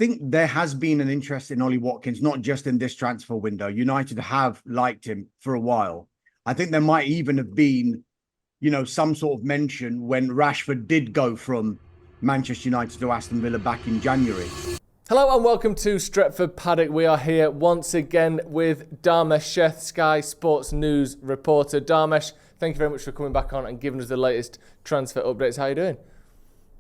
think there has been an interest in Ollie Watkins, not just in this transfer window. United have liked him for a while. I think there might even have been, some sort of mention when Rashford did go from Manchester United to Aston Villa back in January. Hello and welcome to Stretford Paddock. We are here once again with Dharmesh Sheth, Sky Sports News reporter. Dharmesh, thank you very much for coming back on and giving us the latest transfer updates. How are you doing?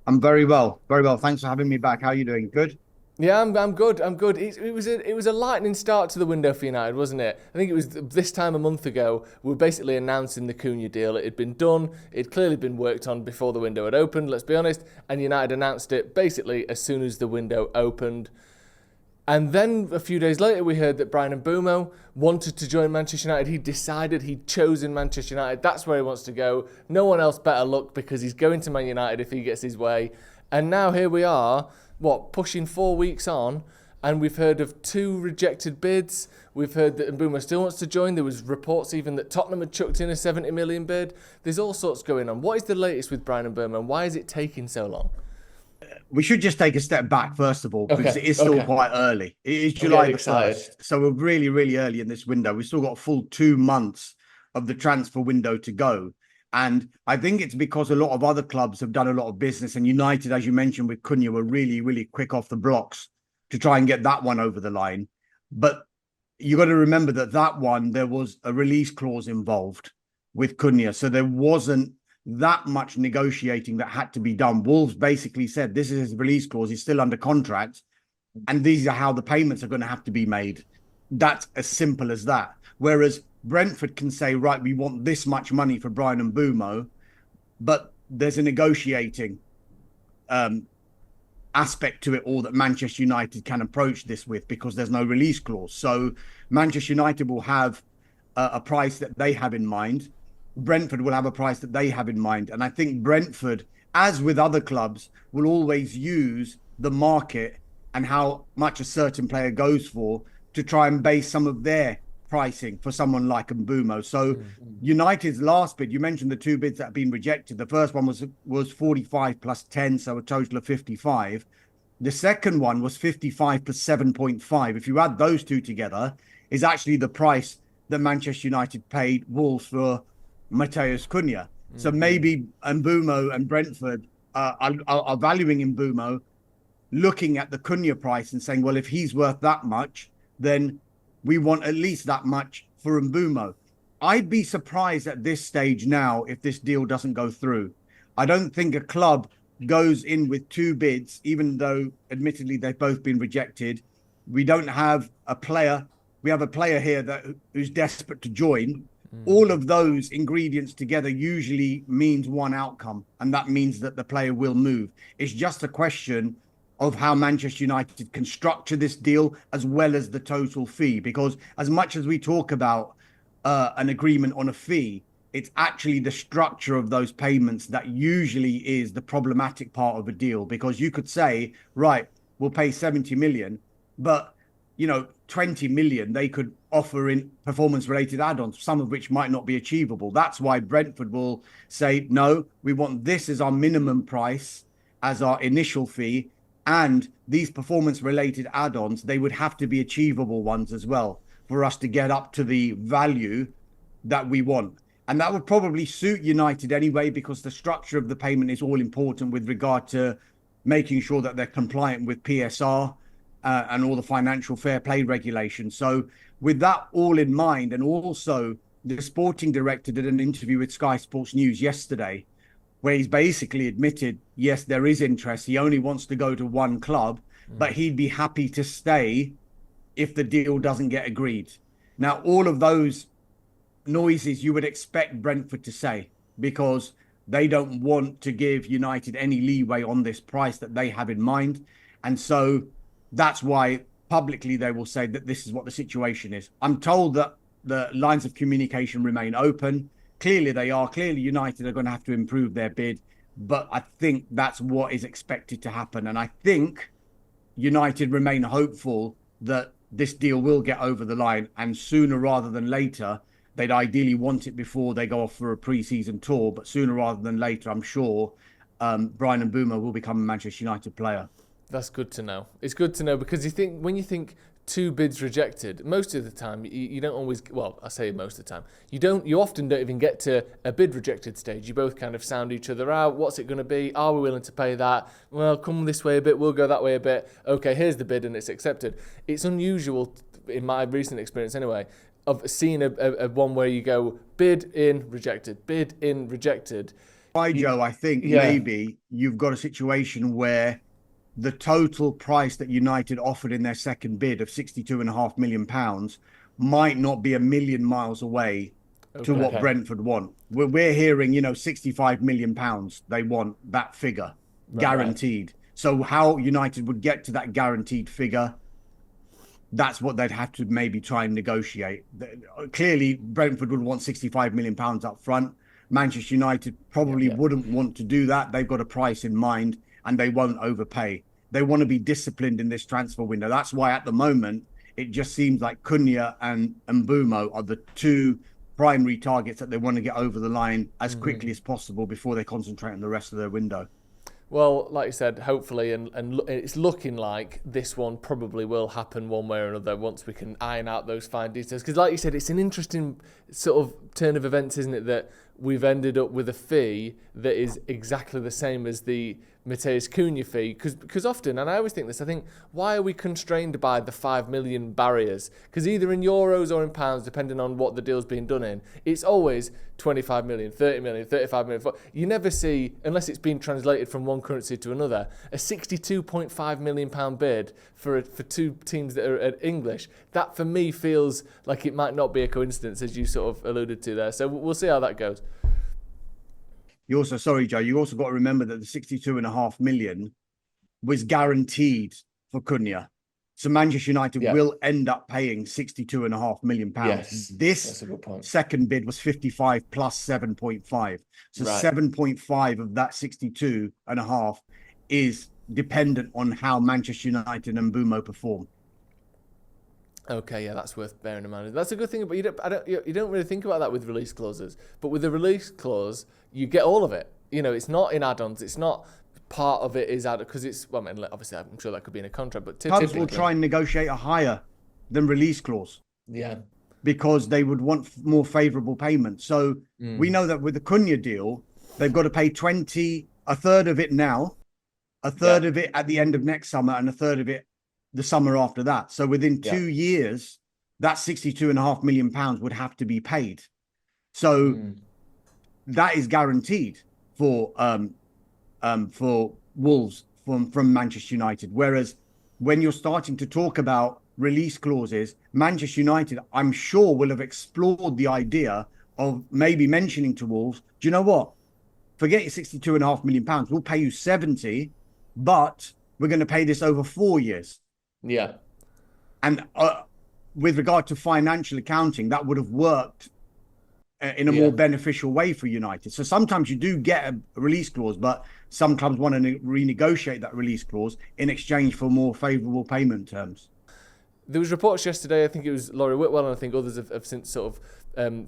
I'm very well. Very well. Thanks for having me back. How are you doing? Good? Yeah, I'm good. It was a lightning start to the window for United, wasn't it? I think it was this time a month ago, we were basically announcing the Cunha deal. It had been done. It had clearly been worked on before the window had opened, let's be honest. And United announced it basically as soon as the window opened. And then a few days later, we heard that Bryan Mbeumo wanted to join Manchester United. He decided he'd chosen Manchester United. That's where he wants to go. No one else better look because he's going to Man United if he gets his way. And now here we are, pushing 4 weeks on, and we've heard of 2 rejected bids. We've heard that Mbeumo still wants to join. There was reports even that Tottenham had chucked in a 70 million bid. There's all sorts going on. What is the latest with Bryan Mbeumo, and why is it taking so long? We should just take a step back, first of all, because it is still quite early. It is July the 1st, so we're really, really early in this window. We've still got a full 2 months of the transfer window to go. And I think it's because a lot of other clubs have done a lot of business, and United, as you mentioned with Cunha, were really, really quick off the blocks to try and get that one over the line. But you got to remember that one, there was a release clause involved with Cunha. So there wasn't that much negotiating that had to be done. Wolves basically said, this is his release clause. He's still under contract. And these are how the payments are going to have to be made. That's as simple as that. Whereas Brentford can say, right, we want this much money for Bryan Mbeumo, but there's a negotiating aspect to it all that Manchester United can approach this with because there's no release clause. So Manchester United will have a price that they have in mind. Brentford will have a price that they have in mind. And I think Brentford, as with other clubs, will always use the market and how much a certain player goes for to try and base some of their pricing for someone like Mbeumo. So United's last bid, you mentioned the 2 bids that have been rejected. The first one was 45 plus 10, so a total of 55. The second one was 55 plus 7.5. If you add those 2 together, is actually the price that Manchester United paid Wolves for Matheus Cunha. So maybe Mbeumo and Brentford are valuing Mbeumo, looking at the Cunha price and saying, well, if he's worth that much, then we want at least that much for Mbeumo. I'd be surprised at this stage now if this deal doesn't go through. I don't think a club goes in with 2 bids, even though admittedly they've both been rejected. We don't have a player. We have a player here who's desperate to join. All of those ingredients together usually means one outcome, and that means that the player will move. It's just a question of how Manchester United can structure this deal as well as the total fee. Because as much as we talk about an agreement on a fee, it's actually the structure of those payments that usually is the problematic part of a deal. Because you could say, right, we'll pay 70 million, but 20 million they could offer in performance-related add-ons, some of which might not be achievable. That's why Brentford will say, no, we want this as our minimum price, as our initial fee, and these performance-related add-ons, they would have to be achievable ones as well for us to get up to the value that we want. And that would probably suit United anyway, because the structure of the payment is all important with regard to making sure that they're compliant with PSR and all the financial fair play regulations. So with that all in mind, and also the sporting director did an interview with Sky Sports News yesterday, where he's basically admitted, yes, there is interest. He only wants to go to one club, but he'd be happy to stay if the deal doesn't get agreed. Now, all of those noises you would expect Brentford to say, because they don't want to give United any leeway on this price that they have in mind. And so that's why publicly they will say that this is what the situation is. I'm told that the lines of communication remain open. Clearly they are. Clearly United are going to have to improve their bid. But I think that's what is expected to happen. And I think United remain hopeful that this deal will get over the line, and sooner rather than later. They'd ideally want it before they go off for a pre-season tour, but sooner rather than later, I'm sure Bryan Mbeumo will become a Manchester United player. That's good to know. It's good to know because when you think 2 bids rejected, most of the time you don't always. Well, I say most of the time you often don't even get to a bid rejected stage. You both kind of sound each other out. What's it going to be? Are we willing to pay that? Well, come this way a bit. We'll go that way a bit. Okay, here's the bid, and it's accepted. It's unusual in my recent experience, anyway, of seeing a one where you go bid in rejected, bid in rejected. Hi, Joe. I think maybe you've got a situation where the total price that United offered in their second bid of £62.5 million might not be a million miles away to what Brentford want. We're hearing, £65 million they want that figure guaranteed. Right. So how United would get to that guaranteed figure, that's what they'd have to maybe try and negotiate. Clearly, Brentford would want £65 million up front. Manchester United probably wouldn't want to do that. They've got a price in mind and they won't overpay. They want to be disciplined in this transfer window. That's why at the moment, it just seems like Cunha and Mbeumo are the 2 primary targets that they want to get over the line as quickly as possible before they concentrate on the rest of their window. Well, like you said, hopefully, and it's looking like this one probably will happen one way or another once we can iron out those fine details. Because like you said, it's an interesting sort of turn of events, isn't it, that we've ended up with a fee that is exactly the same as the Matheus Cunha fee, because often, and I always think this, I think, why are we constrained by the 5 million barriers? Because either in euros or in pounds, depending on what the deal's being done in, it's always 25 million, 30 million, 35 million. You never see, unless it's been translated from one currency to another, a £62.5 million bid for 2 teams that are English. That for me feels like it might not be a coincidence, as you sort of alluded to there. So we'll see how that goes. You also, sorry, Joe, you also got to remember that the 62.5 million was guaranteed for Cunha. So Manchester United will end up paying £62.5 million. Yes, this second bid was 55 plus 7.5. So 7.5 of that 62.5 is dependent on how Manchester United and Mbeumo perform. Okay, yeah, that's worth bearing in mind. That's a good thing, but you don't really think about that with release clauses. But with the release clause, you get all of it. It's not in add-ons. It's not part of it is added because it's. Well, I mean, obviously, I'm sure that could be in a contract, but clubs will try and negotiate a higher than release clause. Yeah, because they would want more favourable payment. So we know that with the Cunha deal, they've got to pay a third of it now, a third of it at the end of next summer, and a third of it the summer after that. So within 2 years, that £62.5 million would have to be paid. So that is guaranteed for Wolves from Manchester United. Whereas when you're starting to talk about release clauses, Manchester United, I'm sure, will have explored the idea of maybe mentioning to Wolves, do you know what? Forget your £62.5 million. We'll pay you 70, but we're going to pay this over 4 years. Yeah. And with regard to financial accounting, that would have worked in a more beneficial way for United. So sometimes you do get a release clause, but some clubs want to renegotiate that release clause in exchange for more favourable payment terms. There was reports yesterday, I think it was Laurie Whitwell, and I think others have since sort of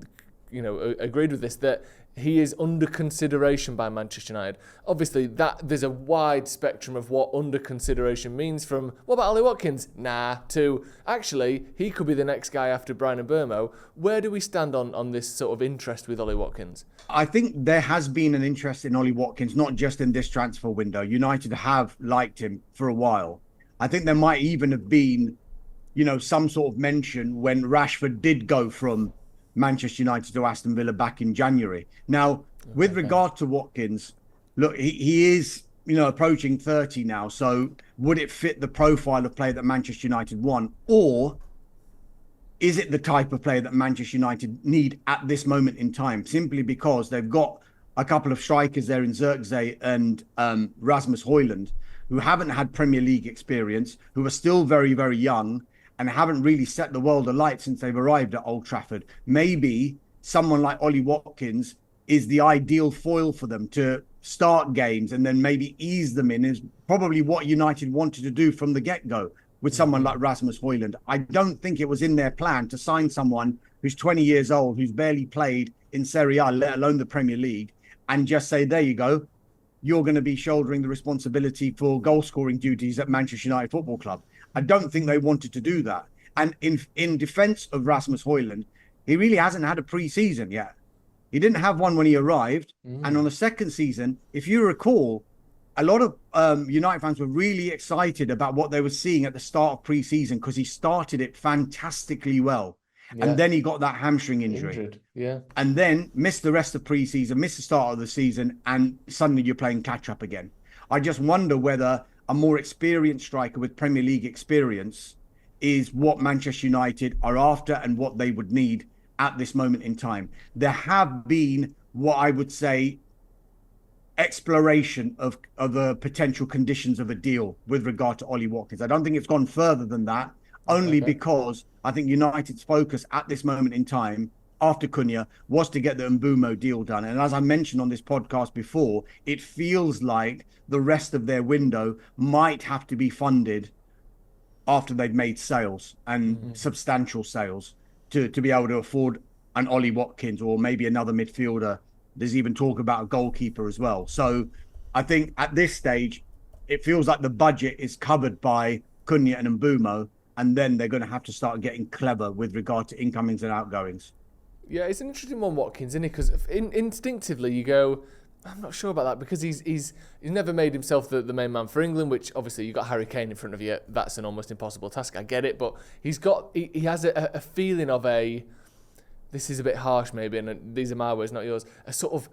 agreed with this, that he is under consideration by Manchester United. Obviously, that there's a wide spectrum of what under consideration means, from what about Ollie Watkins? Nah, to actually he could be the next guy after Bryan Mbeumo. Where do we stand on this sort of interest with Ollie Watkins? I think there has been an interest in Ollie Watkins, not just in this transfer window. United have liked him for a while. I think there might even have been, some sort of mention when Rashford did go from Manchester United to Aston Villa back in January. Now, with regard to Watkins, look, he is, approaching 30 now. So would it fit the profile of player that Manchester United want? Or is it the type of player that Manchester United need at this moment in time? Simply because they've got a couple of strikers there in Zirkzee and Rasmus Højlund, who haven't had Premier League experience, who are still very, very young, and haven't really set the world alight since they've arrived at Old Trafford. Maybe someone like Ollie Watkins is the ideal foil for them to start games and then maybe ease them in, is probably what United wanted to do from the get-go with someone like Rasmus Højlund. I don't think it was in their plan to sign someone who's 20 years old, who's barely played in Serie A, let alone the Premier League, and just say, there you go, you're going to be shouldering the responsibility for goal scoring duties at Manchester United Football Club. I don't think they wanted to do that. And in defence of Rasmus Højlund, he really hasn't had a pre-season yet. He didn't have one when he arrived. And on the second season, if you recall, a lot of United fans were really excited about what they were seeing at the start of pre-season because he started it fantastically well. Yeah. And then he got that hamstring injury. Yeah. And then missed the rest of pre-season, missed the start of the season, and suddenly you're playing catch-up again. I just wonder whether a more experienced striker with Premier League experience is what Manchester United are after and what they would need at this moment in time. There have been what I would say exploration of the potential conditions of a deal with regard to Ollie Watkins. I don't think it's gone further than that, only because I think United's focus at this moment in time after Cunha was to get the Mbeumo deal done. And as I mentioned on this podcast before, it feels like the rest of their window might have to be funded after they've made sales and substantial sales to be able to afford an Ollie Watkins or maybe another midfielder. There's even talk about a goalkeeper as well. So I think at this stage, it feels like the budget is covered by Cunha and Mbeumo, and then they're going to have to start getting clever with regard to incomings and outgoings. Yeah, it's an interesting one, Watkins, isn't it? Because instinctively you go, I'm not sure about that, because he's never made himself the main man for England, which obviously you've got Harry Kane in front of you. That's an almost impossible task. I get it, but he has a feeling of this is a bit harsh maybe, and these are my words, not yours, a sort of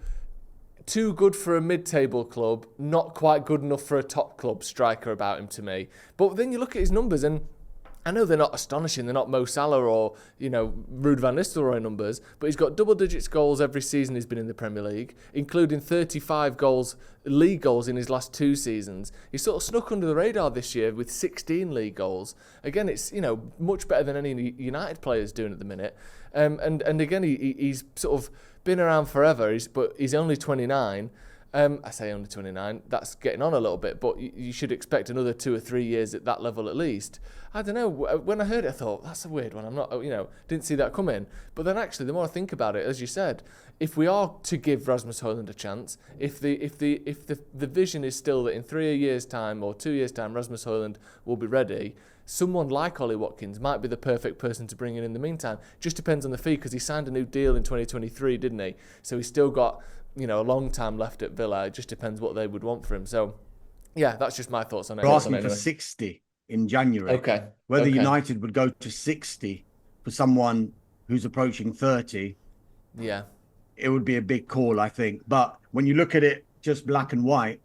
too good for a mid-table club, not quite good enough for a top club striker about him to me. But then you look at his numbers, and I know they're not astonishing. They're not Mo Salah or, Ruud van Nistelrooy numbers, but he's got double-digit goals every season he's been in the Premier League, including 35 league goals in his last 2 seasons. He's sort of snuck under the radar this year with 16 league goals. Again, it's, much better than any United players doing at the minute. And again, he's sort of been around forever, but he's only 29. I say only 29, that's getting on a little bit, but you should expect another 2 or 3 years at that level at least. I don't know, when I heard it I thought, that's a weird one, I'm not, didn't see that coming. But then actually, the more I think about it, as you said, if we are to give Rasmus Højlund a chance, if the vision is still that in 3 years' time or 2 years' time Rasmus Højlund will be ready, someone like Ollie Watkins might be the perfect person to bring in the meantime. Just depends on the fee, because he signed a new deal in 2023, didn't he? So he's still got a long time left at Villa. It just depends what they would want for him. So, yeah, that's just my thoughts on it. We're asking for 60 in January. Okay. Whether United would go to 60 for someone who's approaching 30, yeah, it would be a big call, I think. But when you look at it just black and white,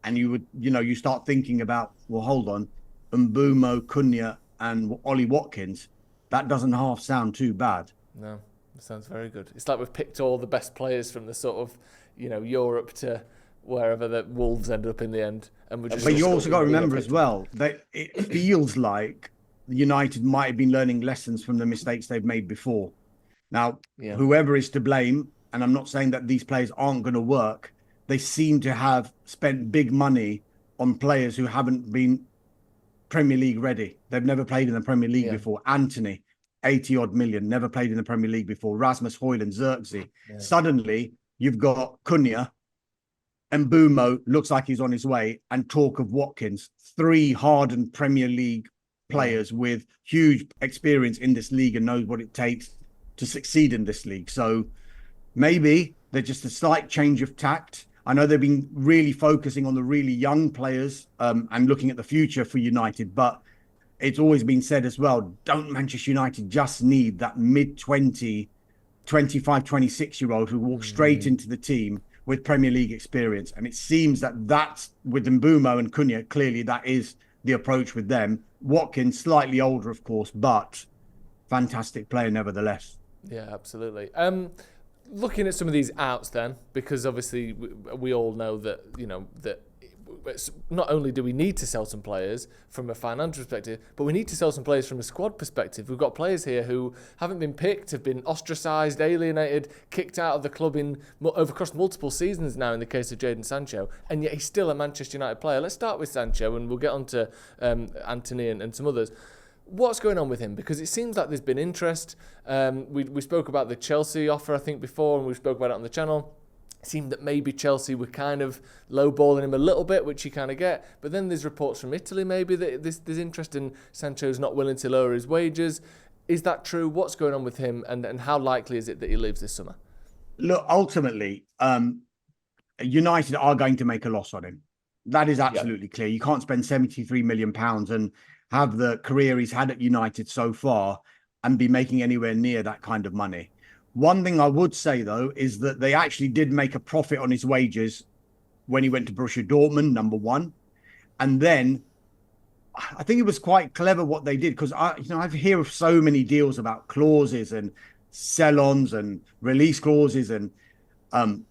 and you would, you start thinking about, well, hold on, Mbeumo, Cunha, and Ollie Watkins, that doesn't half sound too bad. No. Sounds very good. It's like we've picked all the best players from the sort of, Europe to wherever the Wolves ended up in the end. And we're just. But you also got to remember as well that it feels like United might have been learning lessons from the mistakes they've made before. Now, whoever is to blame, and I'm not saying that these players aren't going to work, they seem to have spent big money on players who haven't been Premier League ready. They've never played in the Premier League before. Antony, 80-odd million, never played in the Premier League before. Rasmus Højlund, Xerxes. Yeah. Suddenly, you've got Cunha, and Mbeumo looks like he's on his way, and talk of Watkins. 3 hardened Premier League players with huge experience in this league and knows what it takes to succeed in this league. So maybe they're just a slight change of tact. I know they've been really focusing on the really young players and looking at the future for United, but it's always been said as well, don't Manchester United just need that mid-20, 25, 26-year-old who walks straight into the team with Premier League experience? And it seems that that's, with Mbeumo and Cunha, clearly that is the approach with them. Watkins, slightly older, of course, but fantastic player nevertheless. Yeah, absolutely. Looking at some of these outs then, because obviously we all know that, that not only do we need to sell some players from a financial perspective, but we need to sell some players from a squad perspective. We've got players here who haven't been picked, have been ostracised, alienated, kicked out of the club across multiple seasons now in the case of Jadon Sancho, and yet he's still a Manchester United player. Let's start with Sancho and we'll get on to Antony and some others. What's going on with him? Because it seems like there's been interest. We spoke about the Chelsea offer, I think, before, and we spoke about it on the channel. seemed that maybe Chelsea were kind of lowballing him a little bit, which you kind of get. But then there's reports from Italy maybe that there's interest in Sancho's not willing to lower his wages. Is that true? What's going on with him, and how likely is it that he leaves this summer? Look, ultimately, United are going to make a loss on him. That is absolutely clear. You can't spend £73 million and have the career he's had at United so far and be making anywhere near that kind of money. One thing I would say, though, is that they actually did make a profit on his wages when he went to Borussia Dortmund, number one. And then I think it was quite clever what they did, because I hear of so many deals about clauses and sell-ons and release clauses and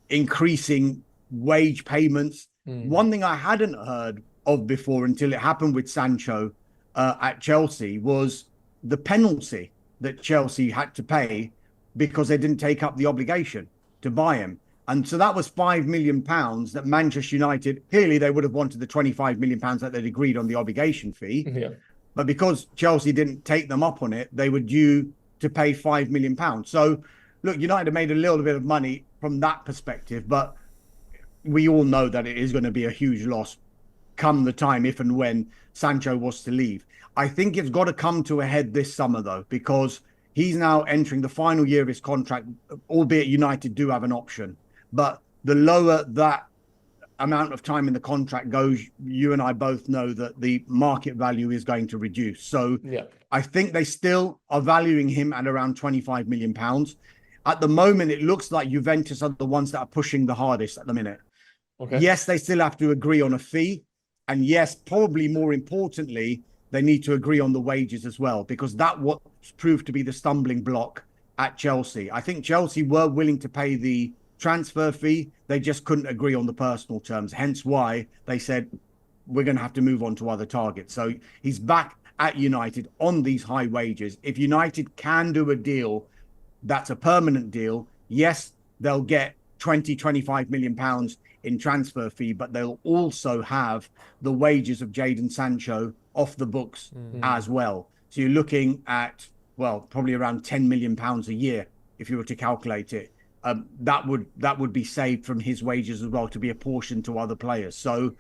increasing wage payments. One thing I hadn't heard of before until it happened with Sancho at Chelsea was the penalty that Chelsea had to pay because they didn't take up the obligation to buy him. And so that was £5 million that Manchester United, clearly they would have wanted the £25 million that they'd agreed on the obligation fee. Yeah. But because Chelsea didn't take them up on it, they were due to pay £5 million. So look, United made a little bit of money from that perspective, but we all know that it is going to be a huge loss come the time if and when Sancho was to leave. I think it's got to come to a head this summer, though, because he's now entering the final year of his contract, albeit United do have an option. But the lower that amount of time in the contract goes, you and I both know that the market value is going to reduce. So I think they still are valuing him at around £25 million. At the moment, it looks like Juventus are the ones that are pushing the hardest at the minute. Okay. Yes, they still have to agree on a fee. And yes, probably more importantly, they need to agree on the wages as well, because that what proved to be the stumbling block at Chelsea. I think Chelsea were willing to pay the transfer fee. They just couldn't agree on the personal terms, hence why they said, we're going to have to move on to other targets. So he's back at United on these high wages. If United can do a deal that's a permanent deal, yes, they'll get 25 million pounds in transfer fee, but they'll also have the wages of Jadon Sancho off the books as well. So you're looking at, well, probably around 10 million pounds a year if you were to calculate it. That would be saved from his wages as well to be apportioned to other players. So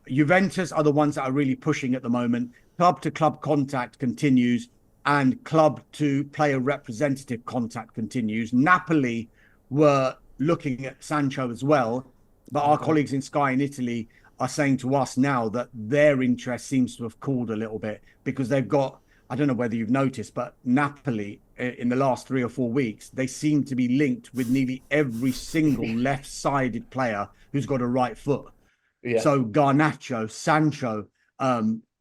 Juventus are the ones that are really pushing at the moment. Club to club contact continues, and club to player representative contact continues. Napoli were looking at Sancho as well, but our colleagues in Sky in Italy are saying to us now that their interest seems to have cooled a little bit, because they've got, I don't know whether you've noticed, but Napoli in the last 3 or 4 weeks, they seem to be linked with nearly every single left-sided player who's got a right foot. Yeah. So Garnacho, Sancho,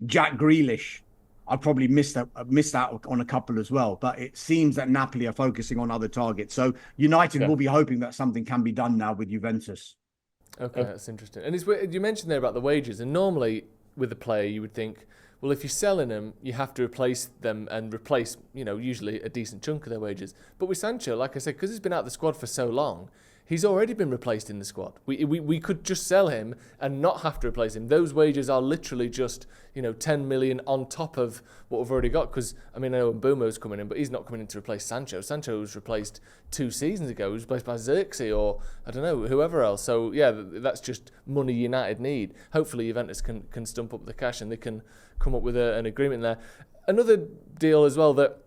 Jack Grealish, I probably missed out on a couple as well. But it seems that Napoli are focusing on other targets. So United will be hoping that something can be done now with Juventus. Okay, that's interesting. And you mentioned there about the wages, and normally with a player you would think, well, if you're selling them, you have to replace them and replace, usually a decent chunk of their wages. But with Sancho, like I said, because he's been out of the squad for so long, he's already been replaced in the squad. We could just sell him and not have to replace him. Those wages are literally just, 10 million on top of what we've already got. Because, I know Mbeumo's coming in, but he's not coming in to replace Sancho. Sancho was replaced 2 seasons ago. He was replaced by Xerxes or, I don't know, whoever else. So, yeah, that's just money United need. Hopefully Juventus can stump up the cash and they can come up with an agreement there. Another deal as well, that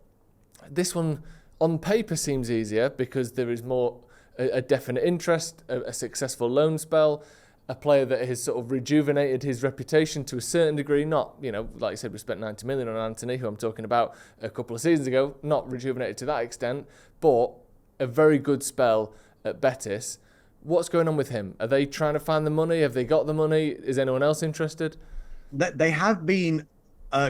this one on paper seems easier because there is more a definite interest, a successful loan spell, a player that has sort of rejuvenated his reputation to a certain degree. Not, like you said, we spent 90 million on Antony, who I'm talking about a couple of seasons ago, not rejuvenated to that extent, but a very good spell at Betis. What's going on with him? Are they trying to find the money? Have they got the money? Is anyone else interested? They have been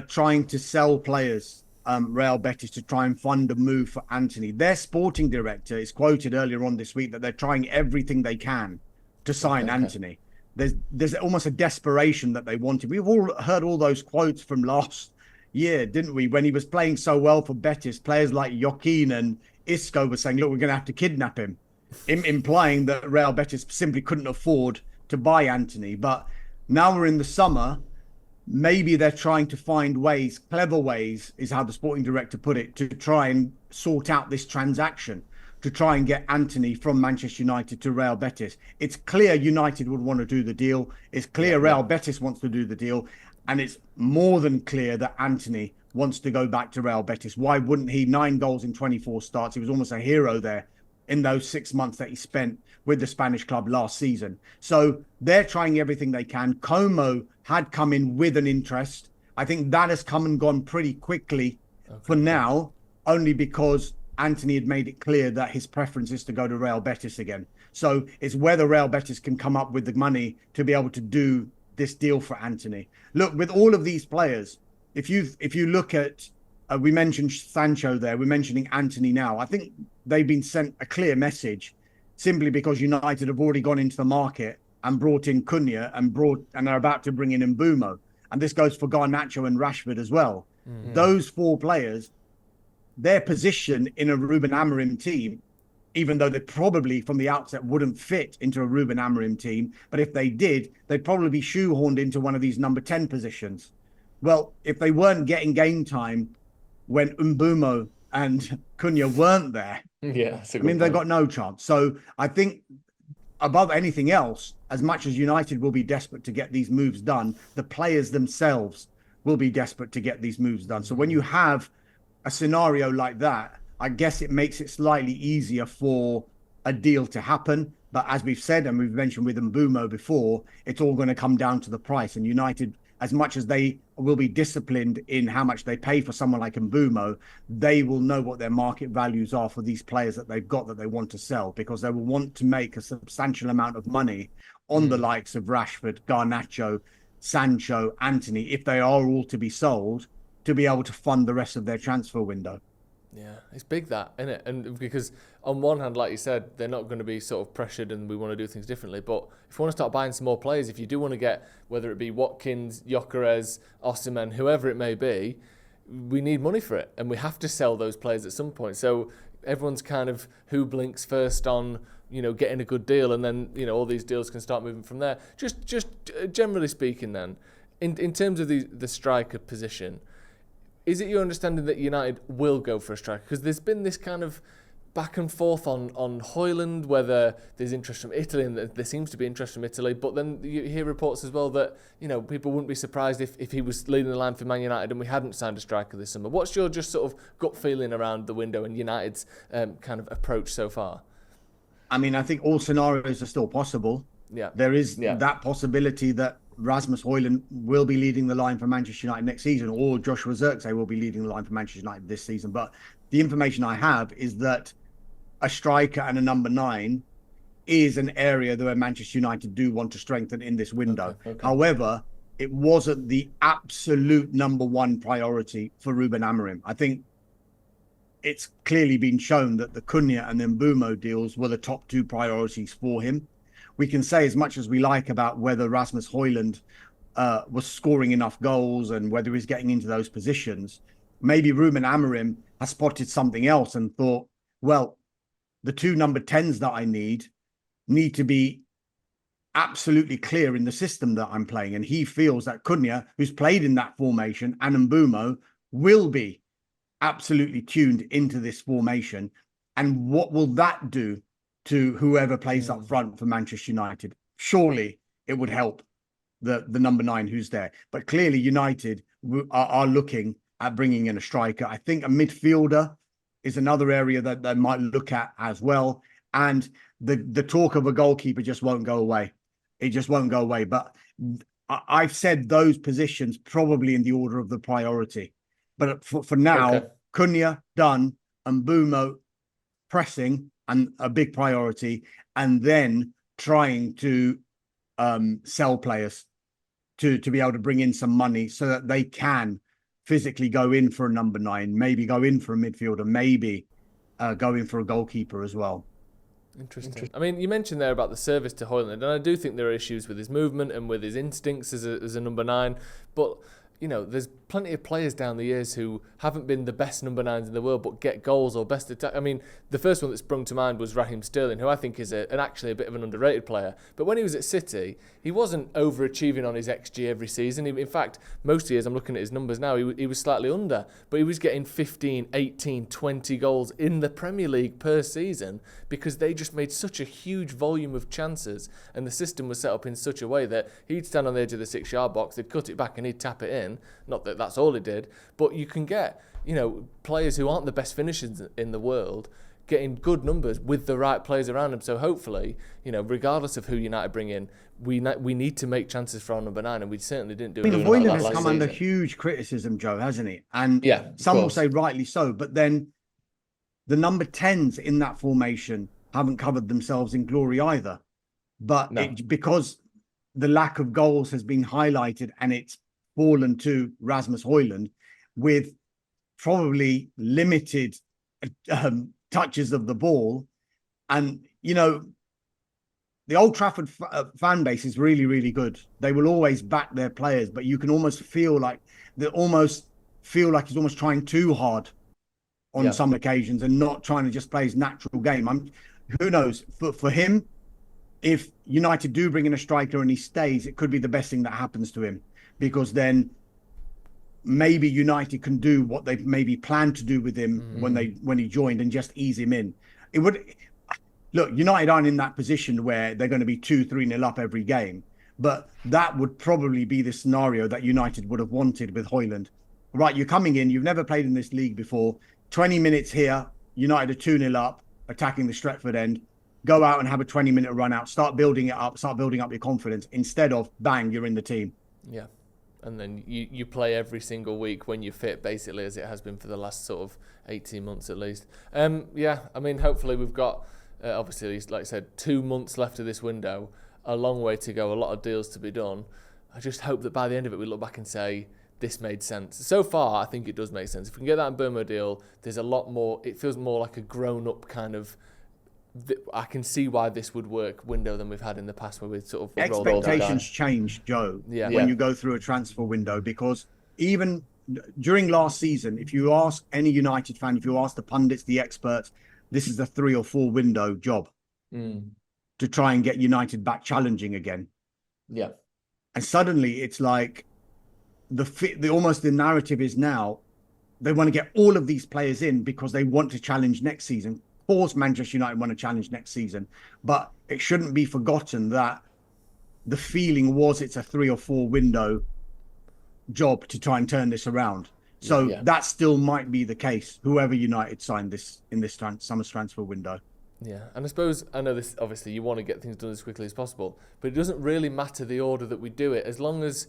trying to sell players, Real Betis, to try and fund a move for Antony. Their sporting director is quoted earlier on this week that they're trying everything they can to sign Antony. There's almost a desperation that they wanted. We've all heard all those quotes from last year, didn't we? When he was playing so well for Betis, players like Joaquin and Isco were saying, look, we're going to have to kidnap him, implying that Real Betis simply couldn't afford to buy Antony. But now we're in the summer. Maybe they're trying to find ways, clever ways, is how the sporting director put it, to try and sort out this transaction, to try and get Antony from Manchester United to Real Betis. It's clear United would want to do the deal. It's clear Real Betis wants to do the deal. And it's more than clear that Antony wants to go back to Real Betis. Why wouldn't he? 9 goals in 24 starts. He was almost a hero there in those 6 months that he spent with the Spanish club last season. So they're trying everything they can. Como had come in with an interest. I think that has come and gone pretty quickly for now, only because Antony had made it clear that his preference is to go to Real Betis again. So it's whether Real Betis can come up with the money to be able to do this deal for Antony. Look, with all of these players, if you look at, we mentioned Sancho there, we're mentioning Antony now. I think they've been sent a clear message simply because United have already gone into the market and brought in Cunha and are about to bring in Mbeumo. And this goes for Garnacho and Rashford as well. Those 4 players, their position in a Ruben Amorim team, even though they probably from the outset wouldn't fit into a Ruben Amorim team, but if they did, they'd probably be shoehorned into one of these number 10 positions. Well, if they weren't getting game time when Mbeumo and Cunha weren't there, they've got no chance. So I think above anything else, as much as United will be desperate to get these moves done, the players themselves will be desperate to get these moves done. So when you have a scenario like that, I guess it makes it slightly easier for a deal to happen. But as we've said, and we've mentioned with Mbeumo before, it's all going to come down to the price. And United, as much as they will be disciplined in how much they pay for someone like Mbeumo, they will know what their market values are for these players that they've got that they want to sell, because they will want to make a substantial amount of money on the likes of Rashford, Garnacho, Sancho, Antony, if they are all to be sold, to be able to fund the rest of their transfer window. Yeah, it's big that, isn't it? And because on one hand, like you said, they're not going to be sort of pressured and we want to do things differently. But if you want to start buying some more players, if you do want to get, whether it be Watkins, Gyökeres, Osimhen, whoever it may be, we need money for it. And we have to sell those players at some point. So everyone's kind of who blinks first on, getting a good deal. And then, all these deals can start moving from there. Just generally speaking then, in terms of the striker position, is it your understanding that United will go for a striker? Because there's been this kind of back and forth on Højlund, whether there's interest from Italy, and there seems to be interest from Italy. But then you hear reports as well that, people wouldn't be surprised if he was leading the line for Man United and we hadn't signed a striker this summer. What's your just sort of gut feeling around the window and United's kind of approach so far? I mean, I think all scenarios are still possible. Yeah. There is that possibility that Rasmus Højlund will be leading the line for Manchester United next season, or Joshua Zirkzee will be leading the line for Manchester United this season. But the information I have is that a striker and a number 9 is an area where Manchester United do want to strengthen in this window. Okay. However, it wasn't the absolute number 1 priority for Ruben Amorim. I think it's clearly been shown that the Cunha and the Mbeumo deals were the top 2 priorities for him. We can say as much as we like about whether Rasmus Højlund was scoring enough goals and whether he's getting into those positions. Maybe Ruben Amorim has spotted something else and thought, well, the 2 number 10s that I need to be absolutely clear in the system that I'm playing. And he feels that Cunha, who's played in that formation, and Mbeumo will be absolutely tuned into this formation. And what will that do to whoever plays up front for Manchester United? Surely it would help the number 9 who's there. But clearly United are looking at bringing in a striker. I think a midfielder is another area that they might look at as well. And the talk of a goalkeeper just won't go away. It just won't go away. But I've said those positions probably in the order of the priority. But for now, Cunha done, and Mbeumo pressing and a big priority, and then trying to sell players to be able to bring in some money so that they can physically go in for a number 9, maybe go in for a midfielder, maybe go in for a goalkeeper as well. Interesting. I mean, you mentioned there about the service to Højlund, and I do think there are issues with his movement and with his instincts as a number 9. But, there's plenty of players down the years who haven't been the best number 9s in the world, but get goals or best attack. I mean, the first one that sprung to mind was Raheem Sterling, who I think is actually a bit of an underrated player. But when he was at City, he wasn't overachieving on his XG every season. In fact, most years, I'm looking at his numbers now, he was slightly under, but he was getting 15, 18, 20 goals in the Premier League per season because they just made such a huge volume of chances, and the system was set up in such a way that he'd stand on the edge of the 6-yard box, they'd cut it back and he'd tap it in. Not that that's all he did, but you can get, players who aren't the best finishers in the world getting good numbers with the right players around them. So hopefully, regardless of who United bring in, we need to make chances for our number 9, and we certainly didn't do it. Hoyland has come under huge criticism, Joe, hasn't he? And some will say rightly so, but then the number 10s in that formation haven't covered themselves in glory either. But because the lack of goals has been highlighted and it's fallen to Rasmus Højlund with probably limited touches of the ball. And, the Old Trafford fan base is really, really good. They will always back their players, but you can almost feel like he's almost trying too hard on some occasions and not trying to just play his natural game. Who knows? For him, if United do bring in a striker and he stays, it could be the best thing that happens to him, because then maybe United can do what they maybe planned to do with him when he joined and just ease him in. It would look, United aren't in that position where they're going to be 2-3-0 up every game, but that would probably be the scenario that United would have wanted with Højlund. Right, you're coming in, you've never played in this league before, 20 minutes here, United are 2-0 up, attacking the Stretford end. Go out and have a 20-minute run out, start building up your confidence, instead of bang, you're in the team. Yeah. And then you play every single week when you're fit, basically, as it has been for the last sort of 18 months at least. Hopefully we've got, obviously, like I said, 2 months left of this window, a long way to go, a lot of deals to be done. I just hope that by the end of it, we look back and say, this made sense. So far, I think it does make sense. If we can get that Mbeumo deal, there's a lot more, it feels more like a grown-up kind of, I can see why this would work window than we've had in the past, where we've sort of expectations change, Joe, when you go through a transfer window, because even during last season, if you ask any United fan, if you ask the pundits, the experts, this is a 3 or 4 window job to try and get United back challenging again. Yeah, and suddenly it's like the narrative is now they want to get all of these players in because they want to challenge next season. Of course, Manchester United want to challenge next season, but it shouldn't be forgotten that the feeling was it's a 3 or 4 window job to try and turn this around. So that still might be the case, whoever United signed this in this summer's transfer window. Yeah, and I suppose, I know this, obviously you want to get things done as quickly as possible, but it doesn't really matter the order that we do it, as long as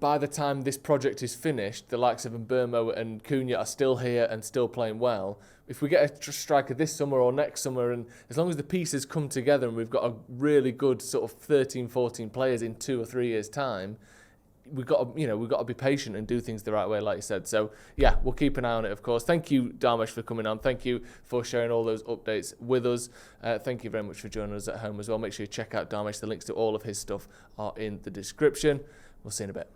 by the time this project is finished, the likes of Mbeumo and Cunha are still here and still playing well. If we get a striker this summer or next summer, and as long as the pieces come together and we've got a really good sort of 13, 14 players in 2 or 3 years' time, we've got to be patient and do things the right way, like you said. So yeah, we'll keep an eye on it, of course. Thank you, Dharmesh, for coming on. Thank you for sharing all those updates with us. Thank you very much for joining us at home as well. Make sure you check out Dharmesh. The links to all of his stuff are in the description. We'll see you in a bit.